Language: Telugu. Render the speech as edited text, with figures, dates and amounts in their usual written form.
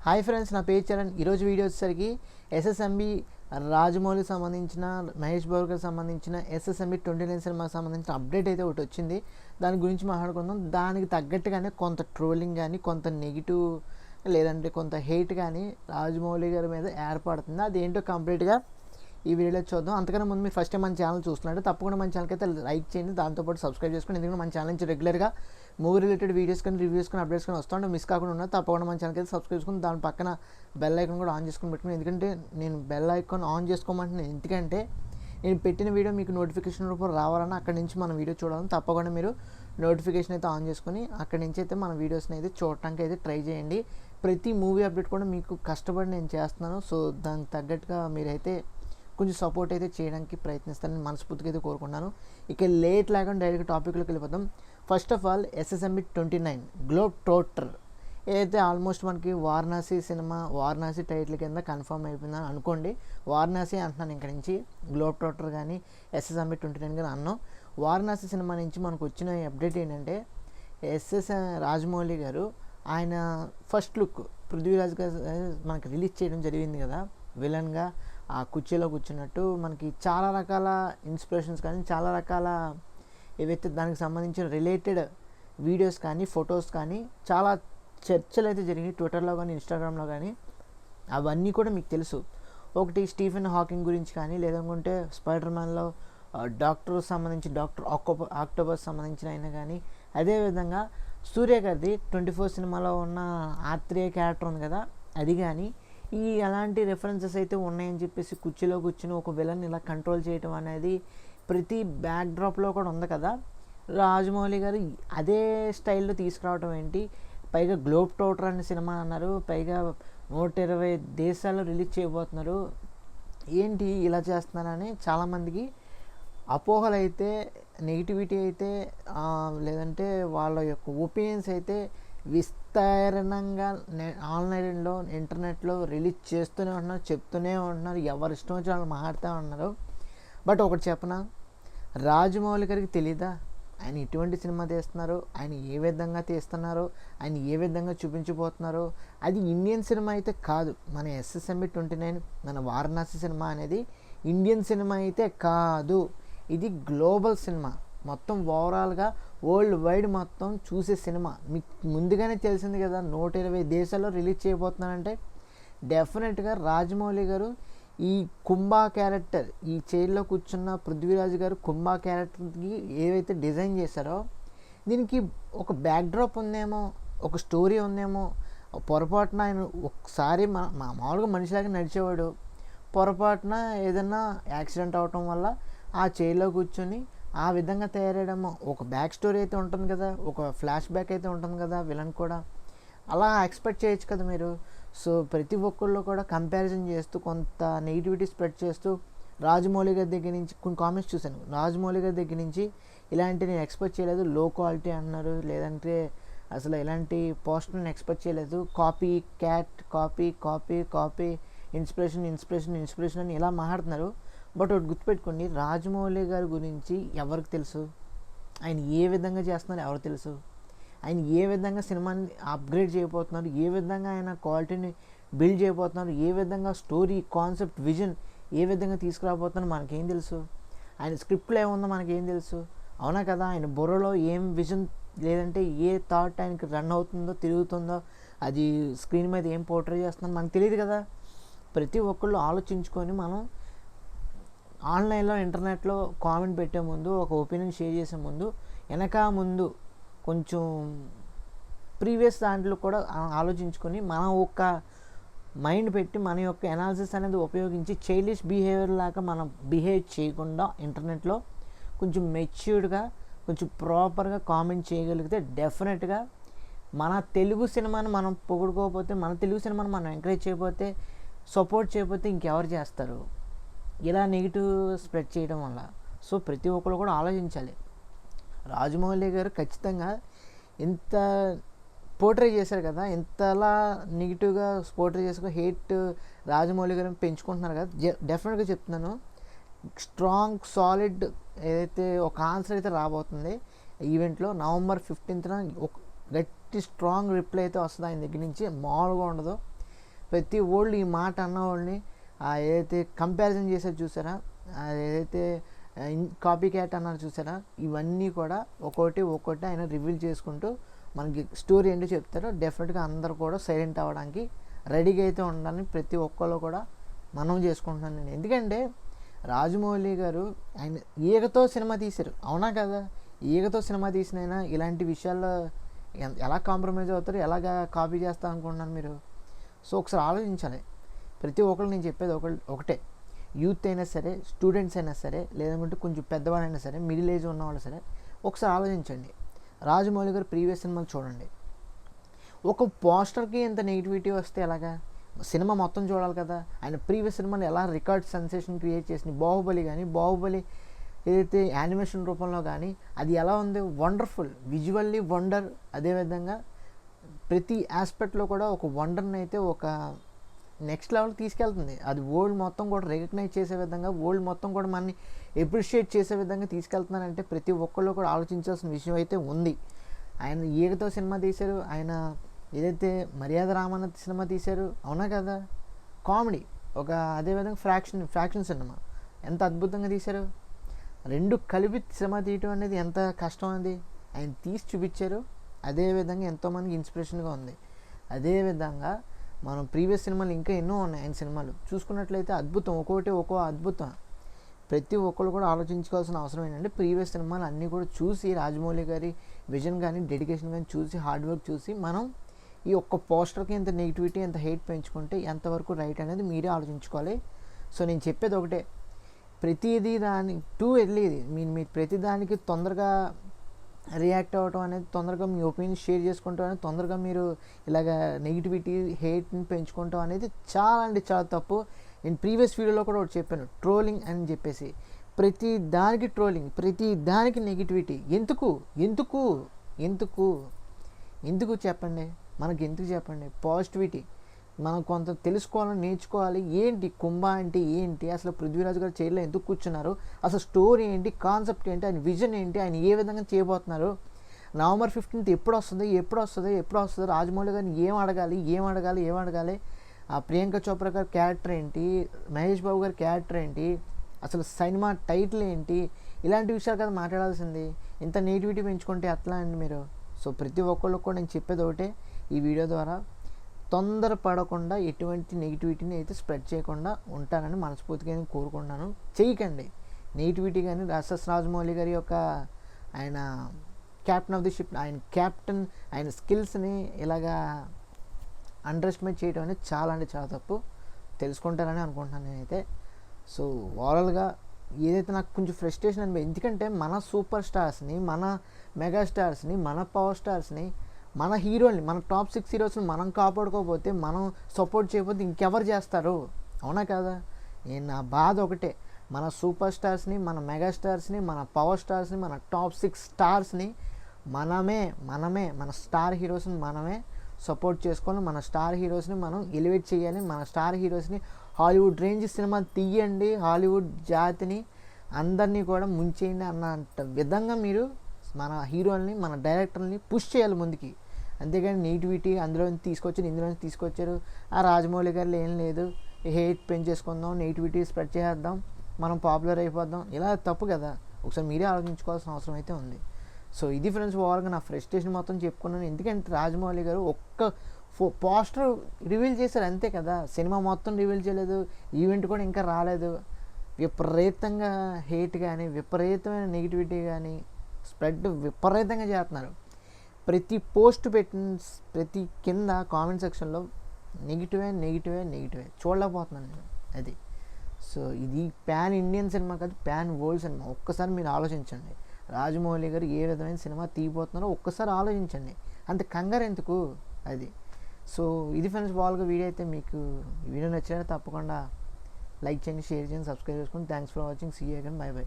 హాయ్ ఫ్రెండ్స్, నా పేరు చరణ్. ఈరోజు వీడియో వచ్చేసరికి ఎస్ఎస్ఎంబి రాజమౌళికి సంబంధించిన, మహేష్ బాబుకి సంబంధించిన ఎస్ఎస్ఎంబి 29 సినిమాకి సంబంధించిన అప్డేట్ అయితే ఒకటి వచ్చింది. దాని గురించి మాట్లాడుకుందాం. దానికి తగ్గట్టుగానే కొంత ట్రోలింగ్ కానీ, కొంత నెగిటివ్ లేదంటే కొంత హెయిట్ కానీ రాజమౌళి గారి మీద ఏర్పడుతుంది. అదేంటో కంప్లీట్గా ఈ వీడియోలో చూద్దాం. అంతకన్నా ముందు మీరు ఫస్ట్ టైం మన ఛానల్ చూస్తున్నట్టు తప్పకుండా మన ఛానల్కి అయితే లైక్ చేయండి, దాంతోపాటు సబ్స్క్రైబ్ చేసుకోండి. ఎందుకంటే మన ఛానల్ నుంచి రెగ్యులర్గా మూవీ రిలేటెడ్ వీడియోస్ కానీ, రివ్యూస్ కానీ, అప్డేట్స్ కానీ వస్తుంటే మిస్ కాకుండా ఉన్నారు. తప్పకుండా మన ఛానల్కి అయితే సబ్స్క్రైబ్ చేసుకుని దాని పక్కన బెల్ ఐకాన్ కూడా ఆన్ చేసుకుని పెట్టుకుని. ఎందుకంటే నేను బెల్ ఐకాన్ ఆన్ చేసుకోమంటున్నాను, ఎందుకంటే నేను పెట్టిన వీడియో మీకు నోటిఫికేషన్ రూపంలో రావాలన్నా అక్కడి నుంచి మన వీడియో చూడాలని తప్పకుండా మీరు నోటిఫికేషన్ అయితే ఆన్ చేసుకుని అక్కడి నుంచి అయితే మన వీడియోస్ని అయితే చూడటానికి అయితే ట్రై చేయండి. ప్రతి మూవీ అప్డేట్ కూడా మీకు కష్టపడి నేను చేస్తున్నాను. సో దానికి తగ్గట్టుగా మీరైతే కొంచెం సపోర్ట్ అయితే చేయడానికి ప్రయత్నిస్తానని మనస్ఫూర్తిగా అయితే కోరుకున్నాను. ఇక లేట్ లేకుండా డైరెక్ట్ టాపిక్లోకి వెళ్ళిపోతాం. First of all SSMB 29 globe trotter ఏదైతే ఆల్మోస్ట్ మనకి వారణాసి సినిమా, వారణాసి టైటిల్ కింద కన్ఫర్మ్ అయిపోయిందని అనుకోండి. వారణాసి అంటున్నాను ఇక్కడి నుంచి, గ్లోబ్ ట్రోటర్ కానీ ఎస్ఎస్ఎంబి 29 కానీ అన్నాం. వారణాసి సినిమా నుంచి మనకు వచ్చిన అప్డేట్ ఏంటంటే రాజమౌళి గారు ఆయన ఫస్ట్ లుక్ పృథ్వీరాజ్ గారు మనకి రిలీజ్ చేయడం జరిగింది కదా, విలన్గా ఆ కుర్చీలో కూర్చున్నట్టు. మనకి చాలా రకాల ఇన్స్పిరేషన్స్ కానీ, చాలా రకాల ఏవైతే దానికి సంబంధించిన రిలేటెడ్ వీడియోస్ కానీ, ఫొటోస్ కానీ చాలా చర్చలు అయితే జరిగినాయి ట్విట్టర్లో కానీ, ఇన్స్టాగ్రామ్లో కానీ. అవన్నీ కూడా మీకు తెలుసు. ఒకటి స్టీఫెన్ హాకింగ్ గురించి కానీ, లేదనుకుంటే స్పైడర్ మ్యాన్లో డాక్టర్ సంబంధించి డాక్టర్ ఆక్టోబస్ సంబంధించిన అయినా కానీ, అదేవిధంగా సూర్య గారిది 24 సినిమాలో ఉన్న ఆత్రేయ క్యారెక్టర్ ఉంది కదా, అది కానీ ఈ అలాంటి రెఫరెన్సెస్ అయితే ఉన్నాయని చెప్పేసి కుర్చీలో కూర్చుని ఒక విలన్ ఇలా కంట్రోల్ చేయటం అనేది ప్రతి బ్యాక్ డ్రాప్లో కూడా ఉంది కదా. రాజమౌళి గారు అదే స్టైల్లో తీసుకురావడం ఏంటి, పైగా గ్లోబ్ ట్రోటర్ అనే సినిమా అన్నారు, పైగా 120 దేశాల్లో రిలీజ్ చేయబోతున్నారు, ఏంటి ఇలా చేస్తున్నారని చాలామందికి అపోహలు అయితే, నెగిటివిటీ అయితే, లేదంటే వాళ్ళ యొక్క ఒపీనియన్స్ అయితే విస్తరణంగా ఆన్లైన్లో, ఇంటర్నెట్లో రిలీజ్ చేస్తూనే ఉంటున్నారు, చెప్తూనే ఉంటున్నారు, ఎవరు ఇష్టం వచ్చి వాళ్ళు మాట్లాడుతూ ఉన్నారు. బట్ ఒకటి చెప్పనా, రాజమౌళి గారికి తెలీదా ఆయన ఎటువంటి సినిమా తీస్తున్నారు, ఆయన ఏ విధంగా తీస్తున్నారు, ఆయన ఏ విధంగా చూపించబోతున్నారు. అది ఇండియన్ సినిమా అయితే కాదు. మన ఎస్ఎస్ఎంబి 29 మన వారణాసి సినిమా అనేది ఇండియన్ సినిమా అయితే కాదు. ఇది గ్లోబల్ సినిమా, మొత్తం ఓవరాల్గా వరల్డ్ వైడ్ మొత్తం చూసే సినిమా. మీకు ముందుగానే తెలిసింది కదా 120 దేశాల్లో రిలీజ్ చేయబోతున్నారంటే డెఫినెట్గా రాజమౌళి గారు ఈ కుంభా క్యారెక్టర్, ఈ చైర్లో కూర్చున్న పృథ్వీరాజ్ గారు కుంభా క్యారెక్టర్కి ఏవైతే డిజైన్ చేశారో దీనికి ఒక బ్యాక్డ్రాప్ ఉందేమో, ఒక స్టోరీ ఉందేమో. పొరపాటున ఆయన ఒకసారి మామూలుగా మనిషిలాగా నడిచేవాడు, పొరపాటున ఏదైనా యాక్సిడెంట్ అవటం వల్ల ఆ చైర్లో కూర్చొని ఆ విధంగా తయారయ్యడము. ఒక బ్యాక్ స్టోరీ అయితే ఉంటుంది కదా, ఒక ఫ్లాష్ బ్యాక్ అయితే ఉంటుంది కదా విలన్ కూడా, అలా ఎక్స్పెక్ట్ చేయొచ్చు కదా మీరు. సో ప్రతి ఒక్కళ్ళు కూడా కంపారిజన్ చేస్తూ, కొంత నెగిటివిటీ స్ప్రెడ్ చేస్తూ, రాజమౌళి గారి దగ్గర నుంచి కొన్ని కామెంట్స్ చూశాను. రాజమౌళి గారి దగ్గర నుంచి ఇలాంటి నేను ఎక్స్పెక్ట్ చేయలేదు, లో క్వాలిటీ అన్నారు, లేదంటే అసలు ఇలాంటి పోస్టర్ నేను ఎక్స్పెక్ట్ చేయలేదు, copy cat, copy copy copy, inspiration అని ఇలా మాట్లాడుతున్నారు. బట్ ఒకటి గుర్తుపెట్టుకోండి, రాజమౌళి గారి గురించి ఎవరికి తెలుసు, ఆయన ఏ విధంగా చేస్తున్నారు ఎవరు తెలుసు, ఆయన ఏ విధంగా సినిమాని అప్గ్రేడ్ చేయబోతున్నారు, ఏ విధంగా ఆయన క్వాలిటీని బిల్డ్ చేయబోతున్నారు, ఏ విధంగా స్టోరీ, కాన్సెప్ట్, విజన్ ఏ విధంగా తీసుకురాబోతున్నారు మనకేం తెలుసు. ఆయన స్క్రిప్ట్లో ఏముందో మనకేం తెలుసు, అవునా కదా. ఆయన బుర్రలో ఏం విజన్, లేదంటే ఏ థాట్ ఆయనకి రన్ అవుతుందో, తిరుగుతుందో, అది స్క్రీన్ మీద ఏం పోర్ట్రే చేస్తుందో మనకు తెలియదు కదా. ప్రతి ఒక్కళ్ళు ఆలోచించుకొని మనం ఆన్లైన్లో, ఇంటర్నెట్లో కామెంట్ పెట్టే ముందు, ఒక ఒపీనియన్ షేర్ చేసే ముందు, ముందు కొంచెం ప్రీవియస్ దాంట్లో కూడా ఆలోచించుకొని మన ఒక మైండ్ పెట్టి మన యొక్క ఎనాలిసిస్ అనేది ఉపయోగించి చైల్డిష్ బిహేవియర్ లాగా మనం బిహేవ్ చేయకుండా ఇంటర్నెట్లో కొంచెం మెచ్యూర్డ్గా, కొంచెం ప్రాపర్గా కామెంట్ చేయగలిగితే డెఫినెట్గా మన తెలుగు సినిమాని మనం పొగుడుకోకపోతే, మన తెలుగు సినిమాని మనం ఎంకరేజ్ చేయకపోతే, సపోర్ట్ చేయకపోతే ఇంకెవరు చేస్తారు ఇలా నెగిటివ్ స్ప్రెడ్ చేయడం వల్ల. సో ప్రతి ఒక్కరు కూడా ఆలోచించాలి. రాజమౌళి గారు ఖచ్చితంగా ఎంత పోర్ట్రే చేశారు కదా, ఎంతలా నెగిటివ్గా పోర్ట్రే చేసుకుని హేట్ రాజమౌళి గారిని పెంచుకుంటున్నారు కదా. డెఫినెట్గా చెప్తున్నాను, స్ట్రాంగ్ సాలిడ్ ఏదైతే ఒక ఆన్సర్ అయితే రాబోతుంది ఈవెంట్లో November 15th ఒక గట్టి స్ట్రాంగ్ రిప్లై అయితే వస్తుంది ఆయన దగ్గర నుంచి, మామూలుగా ఉండదు. ప్రతి ఓళ్ళు ఈ మాట అన్నవాళ్ళని ఏదైతే కంపారిజన్ చేశారు చూసారా, ఏదైతే కాపీ క్యాట్ అన్నారు చూసారా, ఇవన్నీ కూడా ఒక్కొక్కటి ఆయన రివీల్ చేసుకుంటూ మనకి స్టోరీ ఏంటో చెప్తారో డెఫినెట్గా అందరూ కూడా సైలెంట్ అవ్వడానికి రెడీగా అయితే ఉండాలని ప్రతి ఒక్కళ్ళు కూడా మనం చేసుకుంటున్నాను నేను. ఎందుకంటే రాజమౌళి గారు ఆయన ఈగతో సినిమా తీశారు, అవునా కదా? ఈగతో సినిమా తీసినైనా ఇలాంటి విషయాల్లో ఎలా కాంప్రమైజ్ అవుతారు, ఎలాగా కాపీ చేస్తా అనుకుంటున్నాను మీరు? సో ఒకసారి ఆలోచించాలి. ప్రతి ఒక్కరు నేను చెప్పేది ఒకటే, యూత్ అయినా సరే, స్టూడెంట్స్ అయినా సరే, లేదంటే కొంచెం పెద్దవాళ్ళైనా సరే, మిడిల్ ఏజ్ ఉన్నవాళ్ళు సరే, ఒకసారి ఆలోచించండి. రాజమౌళి గారు ప్రీవియస్ సినిమాలు చూడండి. ఒక పోస్టర్కి ఎంత నెగిటివిటీ వస్తే ఎలాగా? సినిమా మొత్తం చూడాలి కదా. ఆయన ప్రీవియస్ సినిమాలు ఎలా రికార్డ్ సెన్సేషన్ క్రియేట్ చేసింది. బాహుబలి ఏదైతే యానిమేషన్ రూపంలో కానీ అది ఎలా ఉంది, వండర్ఫుల్, విజువల్లీ వండర్. అదేవిధంగా ప్రతి ఆస్పెక్ట్లో కూడా ఒక వండర్ని అయితే ఒక నెక్స్ట్ లెవెల్కి తీసుకెళ్తుంది. అది వరల్డ్ మొత్తం కూడా రికగ్నైజ్ చేసే విధంగా, వరల్డ్ మొత్తం కూడా మనని ఎప్రిషియేట్ చేసే విధంగా తీసుకెళ్తున్నారంటే ప్రతి ఒక్కళ్ళు కూడా ఆలోచించాల్సిన విషయం అయితే ఉంది. ఆయన ఈగతో సినిమా తీశారు, ఆయన ఏదైతే మర్యాద రామన్న సినిమా తీశారు, అవునా కదా? కామెడీ, అదేవిధంగా ఫ్రాక్షన్ సినిమా ఎంత అద్భుతంగా తీశారు. రెండు కలిపి సినిమా తీయటం అనేది ఎంత కష్టం, అది ఆయన తీసి చూపించారు. అదేవిధంగా ఎంతోమందికి ఇన్స్పిరేషన్గా ఉంది. అదేవిధంగా మనం ప్రీవియస్ సినిమాలు ఇంకా ఎన్నో ఉన్నాయి ఆయన సినిమాలు చూసుకున్నట్లయితే అద్భుతం, ఒక్కో అద్భుతం. ప్రతి ఒక్కరు కూడా ఆలోచించుకోవాల్సిన అవసరం ఏంటంటే ప్రీవియస్ సినిమాలు అన్నీ కూడా చూసి, రాజమౌళి గారి విజన్ కానీ డెడికేషన్ కానీ చూసి, హార్డ్ వర్క్ చూసి, మనం ఈ ఒక్క పోస్టర్కి ఎంత నెగిటివిటీ, ఎంత హెయిట్ పెంచుకుంటే ఎంతవరకు రైట్ అనేది మీరే ఆలోచించుకోవాలి. సో నేను చెప్పేది ఒకటే, ప్రతిదీ టూ ఎర్లీది మీరు ప్రతిదానికి తొందరగా రియాక్ట్ అవ్వటం అనేది, తొందరగా మీ ఒపీనియన్ షేర్ చేసుకుంటాం అనేది, తొందరగా మీరు ఇలాగ నెగిటివిటీ హేట్ని పెంచుకుంటాం అనేది చాలా తప్పు. నేను ప్రీవియస్ వీడియోలో కూడా ఒకటి చెప్పాను, ట్రోలింగ్ అని చెప్పేసి. ప్రతి దానికి ట్రోలింగ్, ప్రతి దానికి నెగిటివిటీ. ఎందుకు చెప్పండి, మనకి ఎందుకు చెప్పండి? పాజిటివిటీ మనం కొంత తెలుసుకోవాలని, నేర్చుకోవాలి. ఏంటి కుంభ అంటే ఏంటి, అసలు పృథ్వీరాజ్ గారు చైర్లో ఎందుకు కూర్చున్నారు, అసలు స్టోరీ ఏంటి, కాన్సెప్ట్ ఏంటి, ఆయన విజన్ ఏంటి, ఆయన ఏ విధంగా చేయబోతున్నారు, November 15th ఎప్పుడు వస్తుంది, రాజమౌళి గారిని ఏం అడగాలి, ఆ ప్రియాంక చోప్రా గారి క్యారెక్టర్ ఏంటి, మహేష్ బాబు గారి క్యారెక్టర్ ఏంటి, అసలు సినిమా టైటిల్ ఏంటి, ఇలాంటి విషయాలు కదా మాట్లాడాల్సింది. ఇంత నెగిటివిటీ పెంచుకుంటే అట్లా అండి మీరు. సో ప్రతి ఒక్కళ్ళు కూడా నేను చెప్పేది ఒకటే, ఈ వీడియో ద్వారా తొందరపడకుండా ఎటువంటి నెగిటివిటీని అయితే స్ప్రెడ్ చేయకుండా ఉంటానని మనస్ఫూర్తిగా నేను కోరుకుంటున్నాను. చేయకండి నెగిటివిటీ. కానీ రాజమౌళి గారి యొక్క ఆయన క్యాప్టెన్ ఆఫ్ ది షిప్, ఆయన స్కిల్స్ని ఇలాగా అండర్ ఎస్టిమేట్ చేయడం అనేది చాలా తప్పు. తెలుసుకుంటారని అనుకుంటున్నాను నేనైతే. సో ఓవరాల్గా ఏదైతే నాకు కొంచెం ఫ్రస్ట్రేషన్ అనిపించింది, ఎందుకంటే మన సూపర్ స్టార్స్ని, మన మెగాస్టార్స్ని, మన పవర్ స్టార్స్ని, మన హీరోల్ని, మన టాప్ 6 హీరోస్ని మనం కాపాడుకోకపోతే, మనం సపోర్ట్ చేయకపోతే ఇంకెవరు చేస్తారు, అవునా కదా? నా బాధ ఒకటే, మన సూపర్ స్టార్స్ని, మన మెగాస్టార్స్ని, మన పవర్ స్టార్స్ని, మన టాప్ 6 స్టార్స్ని మనమే మన స్టార్ హీరోస్ని మనమే సపోర్ట్ చేసుకోవాలి. మన స్టార్ హీరోస్ని మనం ఎలివేట్ చేయాలి. మన స్టార్ హీరోస్ని హాలీవుడ్ రేంజ్ సినిమా తీయండి, హాలీవుడ్ జాతిని అందరినీ కూడా ముంచేయండి అన్నంత విధంగా మీరు మన హీరోల్ని, మన డైరెక్టర్ని పుష్ చేయాలి ముందుకి. అంతేగాని నెగిటివిటీ ఇందులో తీసుకొచ్చారు, ఆ రాజమౌళి గారిలో ఏం లేదు, హేట్ పెంచేసుకుందాం, నెగిటివిటీ స్ప్రెడ్ చేద్దాం, మనం పాపులర్ అయిపోద్దాం, ఇలా తప్పు కదా. ఒకసారి మీరే ఆలోచించుకోవాల్సిన అవసరం అయితే ఉంది. సో ఇది ఫ్రెండ్స్, ఓవర్గా నా ఫ్రస్ట్రేషన్ మొత్తం చెప్పుకున్నాను. ఎందుకంటే రాజమౌళి గారు ఒక్క పోస్టర్ రివీల్ చేశారు అంతే కదా, సినిమా మొత్తం రివీల్ చేయలేదు, ఈవెంట్ కూడా ఇంకా రాలేదు. విపరీతంగా హేట్ కానీ, విపరీతమైన నెగిటివిటీ కానీ స్ప్రెడ్ విపరీతంగా చేస్తున్నారు. ప్రతి పోస్ట్ పెట్టిన ప్రతి కింద కామెంట్ సెక్షన్లో నెగిటివే చూడలేకపోతున్నాను నేను. అది సో ఇది ప్యాన్ ఇండియన్ సినిమా కాదు, ప్యాన్ వరల్డ్ సినిమా. ఒక్కసారి మీరు ఆలోచించండి, రాజమౌళి గారు ఏ విధమైన సినిమా తీయబోతున్నారో ఒక్కసారి ఆలోచించండి. అంత కంగారు ఎందుకు అది. సో ఇది ఫ్రెండ్స్, వాళ్ళగా వీడియో అయితే మీకు ఈ వీడియో నచ్చినట్టు తప్పకుండా లైక్ చేయండి, షేర్ చేయండి, సబ్స్క్రైబ్ చేసుకోండి. Thanks for watching. See you again. By.